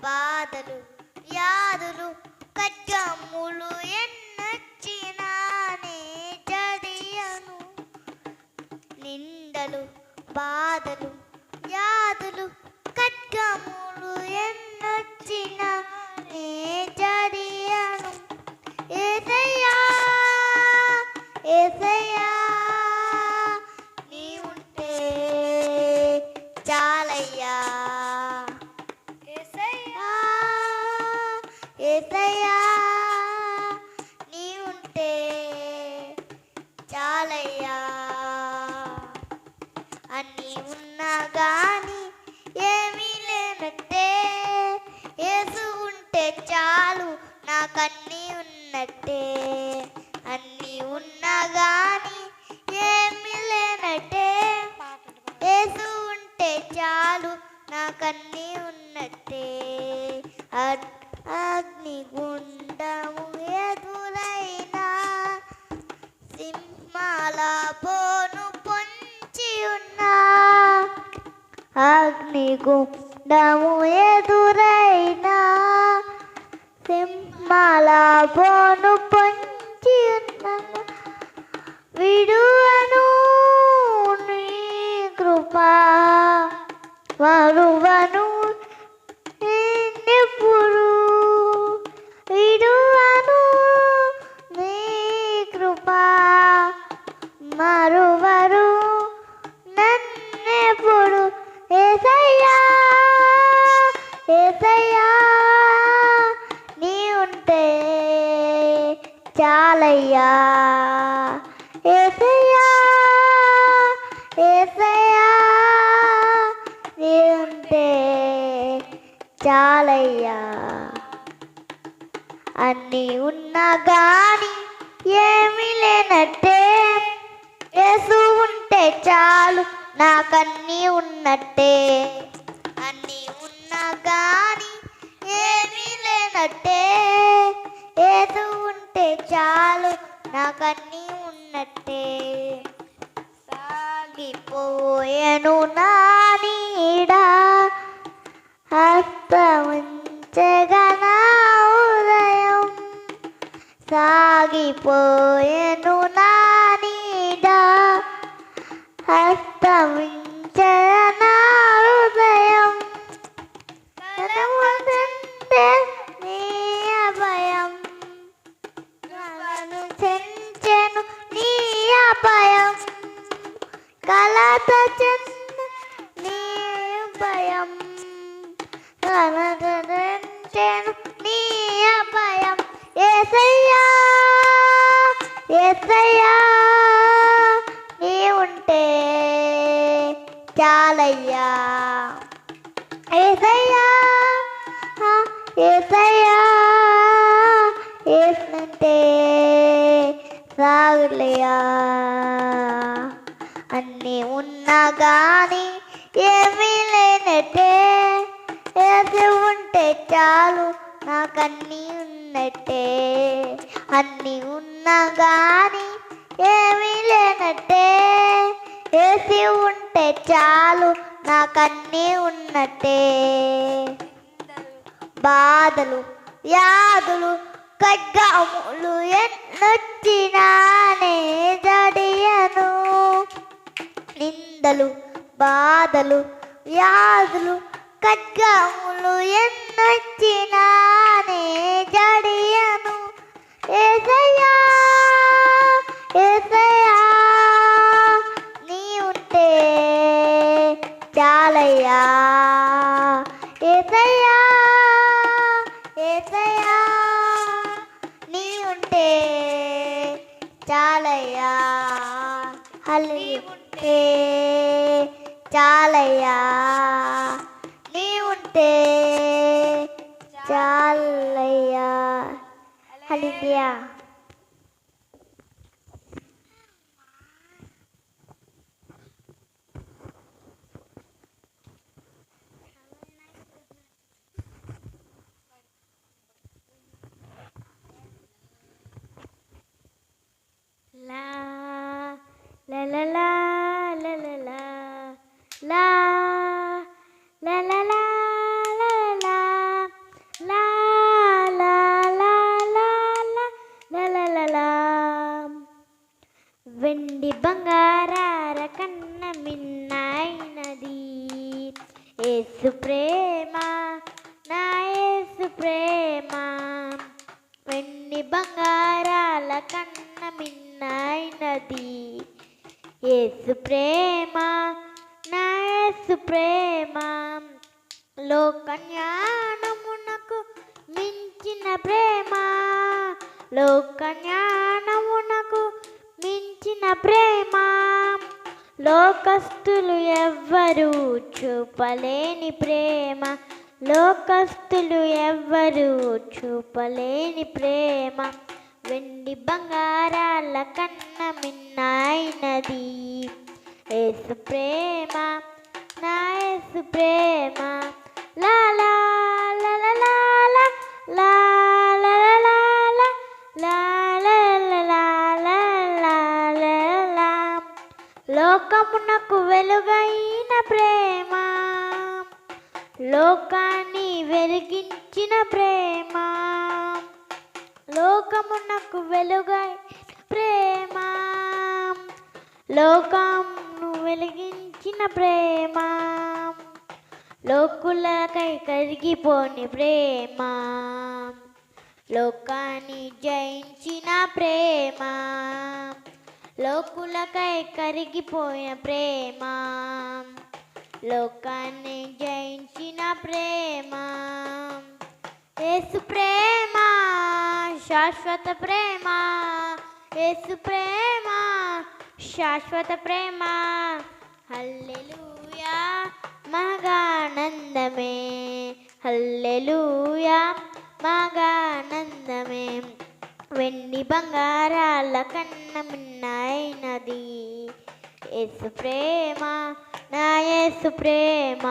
బాధలు వ్యాధులు ఖడ్గములు ఎన్నొచ్చినానే జడియను. నిందలు బాధలు వ్యాధులు ఖడ్గములు ఎన్నొచ్చినా నే జడియను. యేసయ్యా యేసయ్యా నీ ఉంటే చాలయ్యా. యేసయ్యా యేసయ్యా నీ ఉంటే చాలయ్యా. అన్నీ ఉన్నా గాని ఏమీ లేనట్టే, యేసు ఉంటే చాలు నాకన్నీ ఉన్నట్టే. అన్నీ ఉన్నా గాని ఏమీ లేనట్టే, యేసు ఉంటే చాలు నాకన్నీ ఉన్నట్టే. అగ్నిగుండము ఎదురైనా సింహాల బోను పొంచి ఉన్నా, అగ్నిగుండము ఎదురైనా సింహాల బోను పొంచి ఉన్నా, విడువను నీ కృపా మరువను నిన్నెప్పుడు, విడువను నీ కృపా మరువరు నన్నెప్పుడు. యేసయ్యా యేసయ్యా నీ ఉంటే చాలయ్యా. యేసయ్యా యేసయ్యా నీ ఉంటే చాలయ్యా. అన్నీ ఉన్నా గాని ఏమీ లేనట్టే, యేసు ఉంటే చాలు నాకన్నీ ఉన్నట్టే. అన్నీ ఉన్నా గాని ఏమీ లేనట్టే, యేసు ఉంటే చాలు నాకన్నీ ఉన్నట్టే. సాగిపోయేను నా నీడ హస్తముంచెగా నా ఉదయం, సాగిపోయేను నా నీడ హస్తముంచెగా నా హృదయం. నీ అభయం నన్ను చెంచెను నీ అభయం, కలత చెంద నీ భయం, చెంచెను నీ అభయం. యేసయ్యా యేసయ్యా నీ ఉంటే చాలయ్యా. యేసయ్యా యేసయ్యా యేసుంటే చాలయ్యా. అన్నీ ఉన్నా గాని ఏమీ లేనట్టే, యేసు ఉంటే చాలు నాకన్నీ ఉన్నట్టే. అన్నీ ఉన్నా గాని ఏమీ లేనట్టే, యేసు ఉంటే చాలు నాకన్నీ ఉన్నట్టే. బాధలు వ్యాధులు ఖడ్గములు ఎన్నొచ్చినానే జడియను. నిందలు బాధలు వ్యాధులు ఖడ్గములు ఎన్నొచ్చినానే జడియను. యేసయ్యా యేసయ్యా నీ ఉంటే చాలయ్యా. యేసయ్యా యేసయ్యా నీ ఉంటే చాలయ్యా. హల్లెలూయా చాలయ్యా. నీ ఉంటే చాలయ్యా. హల్లెలూయా. లా లా లా లా లా లా లా లా లా లా లా లా వెండి బంగారాల కన్న మిన్నైనది యేసు ప్రేమ, నా యేసు ప్రేమ. వెండి బంగారాల కన్న మిన్నైనది యేసు ప్రేమ, నా యేసు ప్రేమ. లోక జ్ఞానమునకు మించిన ప్రేమ, లోక జ్ఞానమునకు మించిన ప్రేమ. లోకస్తులు ఎవ్వరు చూపలేని ప్రేమ, లోకస్తులు ఎవ్వరు చూపలేని ప్రేమ. వెండి బంగారాల కన్న మిన్నైనది యేసు ప్రేమ, నా యేసు ప్రేమ. లా లా లా లా లా లా లా లా లా లా లా లా లా లా లా లా. లోకమునకు వెలుగైన ప్రేమ, లోకాన్ని వెలిగించిన ప్రేమ. లోకమునకు వెలుగైన ప్రేమ, లోకమును వెలిగించిన ప్రేమ. లోకులకై కరిగిపోని ప్రేమ, లోకాన్ని జయించిన ప్రేమ. లోకులకై కరిగిపోయిన ప్రేమ, లోకాన్ని జయించిన ప్రేమ. యేసు ప్రేమ శాశ్వత ప్రేమ, యేసు ప్రేమ శాశ్వత ప్రేమ. హల్లెలూయా మగానందమే, హల్లెలూయా మగానందమే. వెండి బంగారాల కన్న మిన్నైనది యేసు ప్రేమ, నా యేసు ప్రేమ.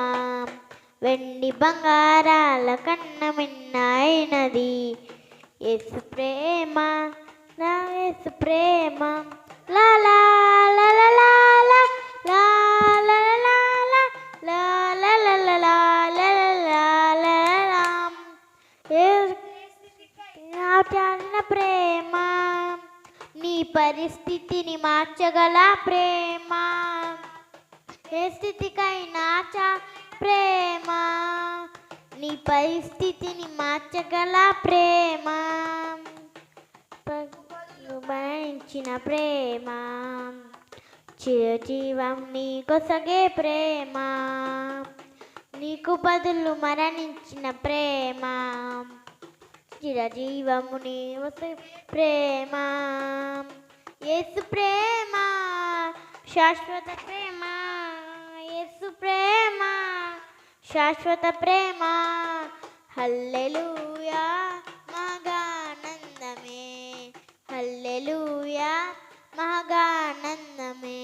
వెండి బంగారాల కన్న మిన్నైనది యేసు ప్రేమ, నా యేసు ప్రేమ. లా లా లా లా లా లా లా లా లా లా లా లా లా లా లా లా లా లా. చాలిన ప్రేమ, నీ పరిస్థితిని మార్చగల ప్రేమ. ఏ స్థితికైనా ప్రేమ, నీ పరిస్థితిని మార్చగల ప్రేమ. భరించిన ప్రేమ, చిరజీవం నీ కొసగే ప్రేమ. నీకు బదులు మరణించిన ప్రేమ, చిరజీవము నీ ప్రేమ. యేసు ప్రేమ శాశ్వత ప్రేమ, యేసు ప్రేమ శాశ్వత ప్రేమ. హల్లెలూయా మగానందమే, హల్లెలూయా మగానందమే.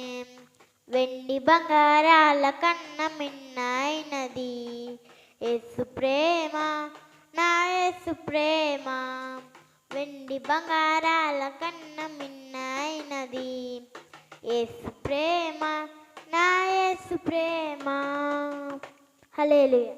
వెండి బంగారాల కన్న మిన్నైనది యేసు ప్రేమ, నా యేసు ప్రేమ. వెండి బంగారాల కన్న మిన్నైనది యేసు ప్రేమ, నా యేసు ప్రేమ. హల్లెలూయా.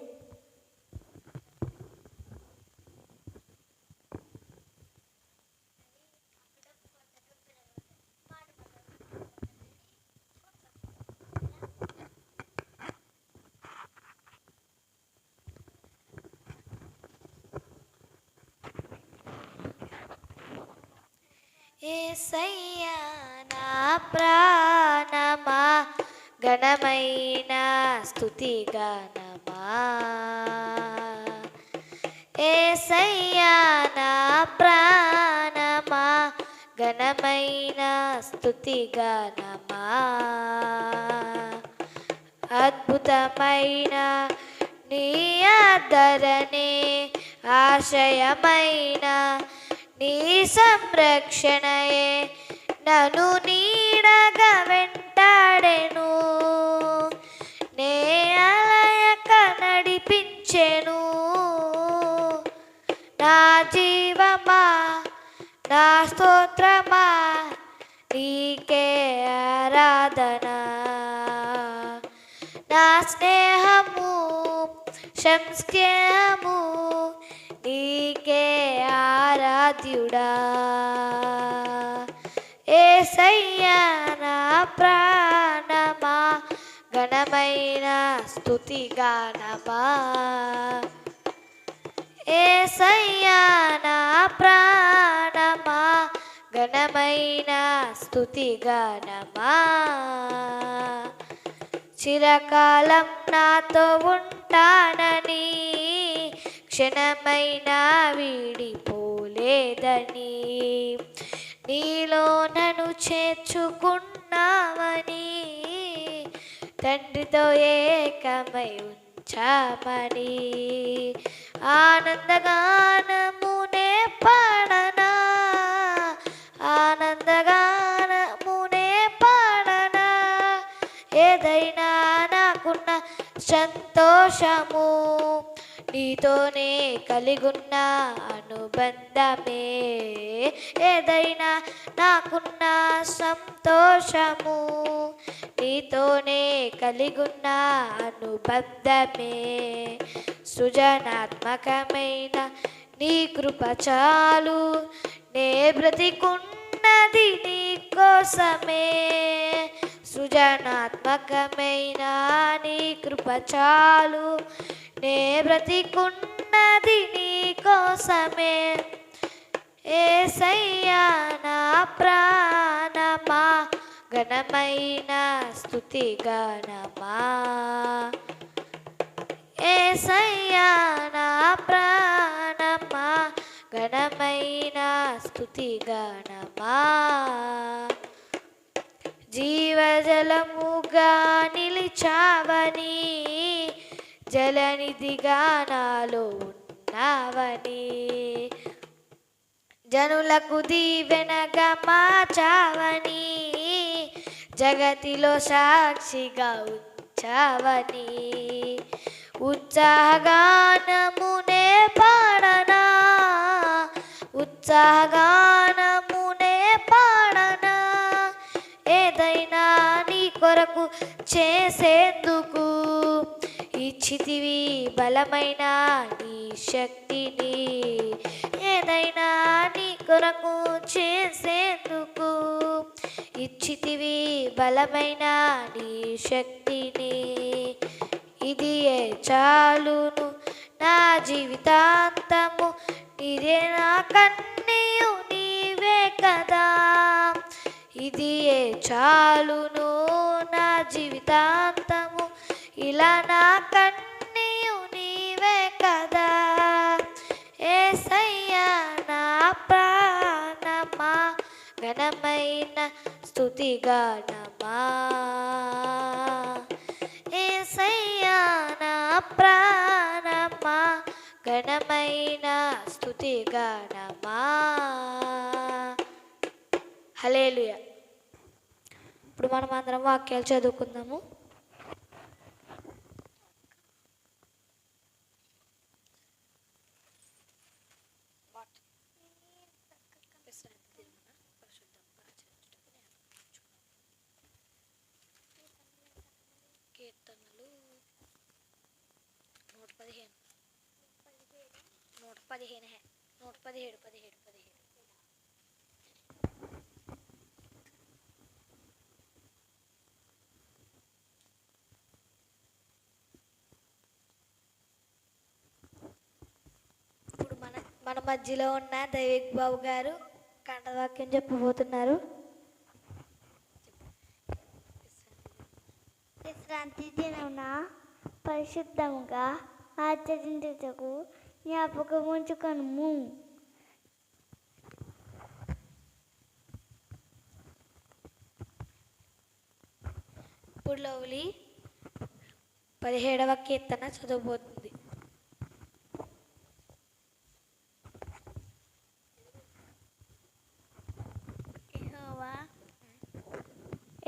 యేసయ్యా నా ప్రాణమా, ఘనమైన స్తుతి గానమా. యేసయ్యా నా ప్రాణమా, ఘనమైన స్తుతి గానమా. అద్భుతమైన నీ ఆదరణే, ఆశ్రయమైన నీ సంరక్షణయే నన్ను నీడగా వెంటాడెను. నే అలయక నడిపించెను. నా జీవమా, నా స్తోత్రమా, నీకే ఆరాధన. నా స్నేహము సంస్కేహము, నీకే ఆరాధ్యుడా. యేసయ్యా యేసయ్యా నా ప్రాణమా ఘనమైన స్తుతి గానమా యేసయ్యా నా ప్రాణమా ఘనమైన స్తుతి గానమా చిరకాలం నాతో ఉంటానని క్షణమైనా వీడిపోలేదని నీలో నన్ను చేర్చుకున్నావని తండ్రితో ఏకమై ఉంచామని ఆనందగానమునే పాడనా ఆనందగానమునే పాడనా ఏదైనా నాకున్న సంతోషము నీతోనే కలిగున్న అనుబంధమే ఏదైనా నాకున్న సంతోషము నీతోనే కలిగున్న అనుబంధమే సృజనాత్మకమైన నీ కృప చాలు నే బ్రతికున్నది నీ కోసమే సృజనాత్మకమైన నీ కృప చాలు నే బ్రతికున్నది నీ కోసమే యేసయ్యా నా ప్రాణమా ఘనమైన స్తుతి గానమా యేసయ్యా నా ప్రాణమా ఘనమైన స్తుతి గానమా జీవజలముగా నిలిచావని జలనిధిగా నాలో ఉన్నావని జనులకు దీవెనగా మార్చావని జగతిలో సాక్షిగా ఉంచావని ఉత్సాహగానమునే పాడనా ఉత్సాహగానమునే పాడనా ఏదైనా నీ కొరకు చేసేందుకు ఇచ్చితివి బలమైన నీ శక్తిని ఏదైనా నీ కొరకు చేసేందుకు ఇచ్చితివి బలమైన నీ శక్తిని ఇది చాలును నా జీవితాంతము ఇదే నా కన్నీయు నీవే కదా ఇది చాలును నా జీవితాంతము ఇలా నా కన్నీయు నీవే కదా యేసయ్యా నా ప్రాణమా ఘనమైన స్తుతి గానమా యేసయ్యా నా ప్రాణమా ఘనమైన స్తుతి గానమా హల్లెలూయా. ఇప్పుడు మనం అందరం వాక్యాలు చదువుకుందాము. కీర్తనలు 115 117 ఇప్పుడు మన మధ్యలో ఉన్న దైవిక్ బాబు గారు కంఠవాక్యం చెప్పబోతున్నారు. విశ్రాంతి దినమున పరిశుద్ధముగా ఆచరించుటకు జ్ఞాపకం ఉంచుకొనుము. ఇప్పుడు లవ్లీ 17వ కీర్తన చదవబోతుంది.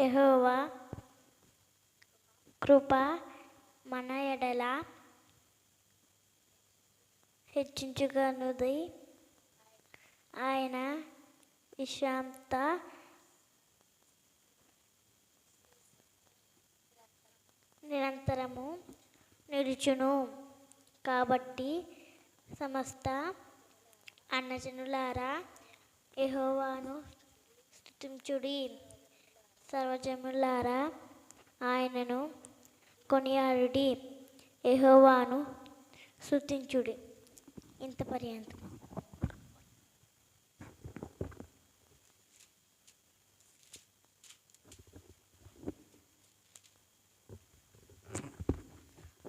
యెహోవా కృప మన ఎడల హెచ్చించుకొనుది. ఆయన విశ్రాంత నిరంతరము నిలుచును. కాబట్టి సమస్త అన్నజనులారా యెహోవాను స్తుతించుడి. సర్వజనులారా ఆయనను కొనియాడుడి. యెహోవాను స్తుతించుడి. ఇంత పర్యంతం.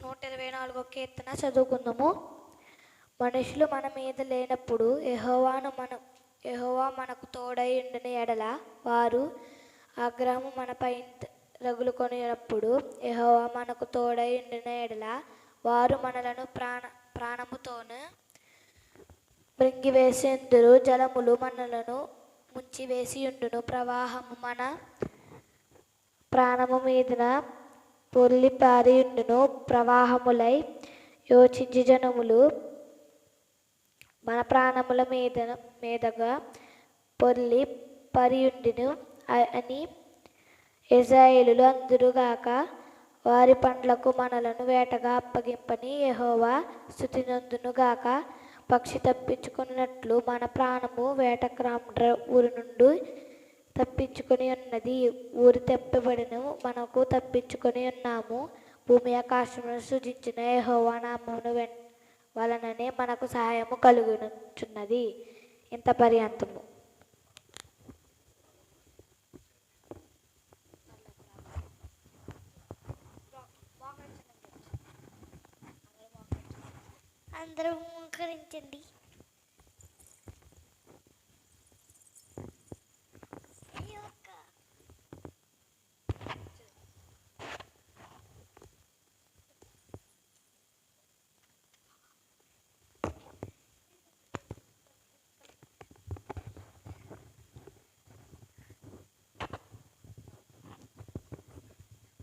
నూట 24వ కీర్తన చదువుకుందాము. మనుషులు మన మీద లేనప్పుడు యెహోవా మనకు తోడై ఉండిన ఎడల వారు ఆగ్రహము మనపై రగులు కొనినప్పుడు యెహోవా మనకు తోడై ఉండిన ఎడల వారు మనలను ప్రాణముతోను మృంగివేసేందురు. జలములు మనలను ముంచివేసి ఉండును. ప్రవాహము మన ప్రాణము మీదన పొర్లి పారి ఉండును. ప్రవాహములై యోచించి జనములు మన ప్రాణముల మీదగా పొర్లి పరియుండును అని ఇశ్రాయేలులు అందురుగాక. వారి పండ్లకు మనలను వేటగా అప్పగింపని యెహోవా స్తుతినందునుగాక. పక్షి తప్పించుకున్నట్లు మన ప్రాణము వేటక్రామ్ర ఊరి నుండి తప్పించుకొని ఉన్నది. ఊరి తెప్పబడిన మనకు తప్పించుకొని ఉన్నాము. భూమి ఆకాశమును సృజించిన యెహోవా నామమును వలననే మనకు సహాయము కలుగుచున్నది. ఇంత పర్యంతము. అందరూ మోకరించండి.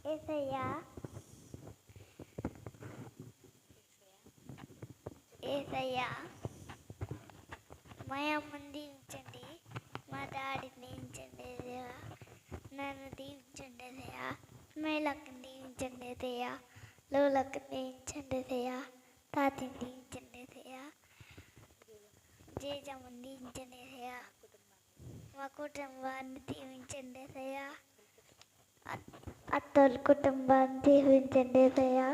యేసయ్యా, యేసయ్యా, మా అమ్మని దీవించండి, మా డాడీని దీవించండి దేవా, నన్ను దీవించండి దేవా, మేలక్కని దీవించండి దేవా, లోలక్కని దీవించండి దేవా, తాతని దీవించండి దేవా, జేజమ్మని దీవించండి దేవా, మా కుటుంబాన్ని దీవించండి దేవా, అత్తోళ్ళ కుటుంబాన్ని దీవించండి దేవా.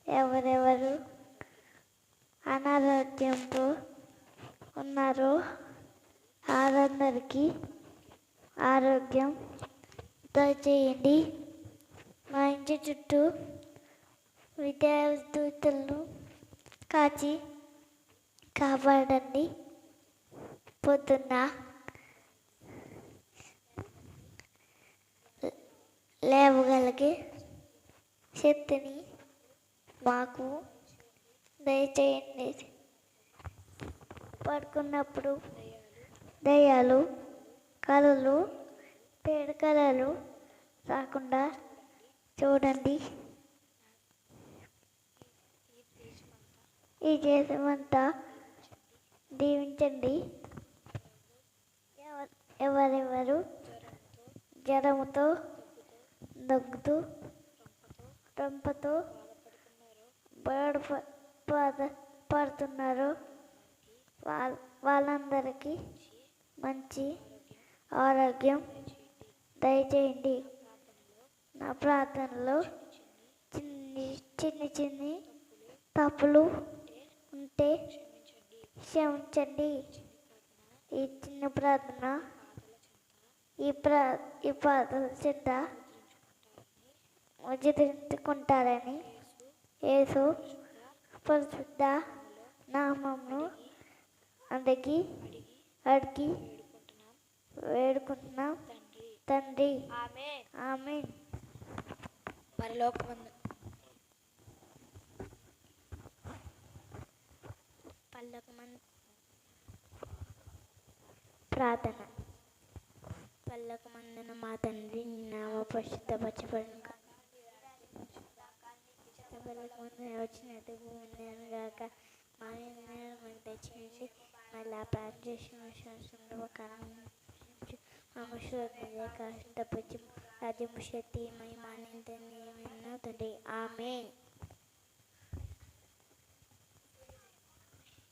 ఎవరెవరు అనారోగ్యంతో ఉన్నారో వారందరికీ ఆరోగ్యం దయచేయండి. మా ఇంటి చుట్టూ విద్యార్థులను కాపాడండి. పొద్దున్న లేవగలిగే శక్తిని మాకు దయచేయండి. పడుకున్నప్పుడు దయ్యాలు, కళలు, పేడకలలు రాకుండా చూడండి. ఈ దేశమంతా దీవించండి. ఎవరెవరు జ్వరముతో, దగ్గుతూ, రొంపతో పడుతున్నారో వాళ్ళందరికీ మంచి ఆరోగ్యం దయచేయండి. నా ప్రార్థనలో చిన్ని తప్పులు ఉంటే క్షమించండి. ఈ చిన్న ప్రార్థన ఈ ప్రార్థన చెంత ముద్రించుకుంటారని యేసు పరిశుద్ధ నామమును అడిగి వేడుకుంటున్నాం తండ్రి. ఆమేన్. ప్రార్థన. పల్లకమందున మా తండ్రి, నీ నామ పరిశుద్ధపరచబడును గాక. వచ్చినట్టు భూమి గాక. మా మనకు తెచ్చేసి మళ్ళీ ప్రార్థన చేసిన కష్టపచ్చి రాజ్యము శక్తి మహిమానందని తండ్రి. ఆమేన్.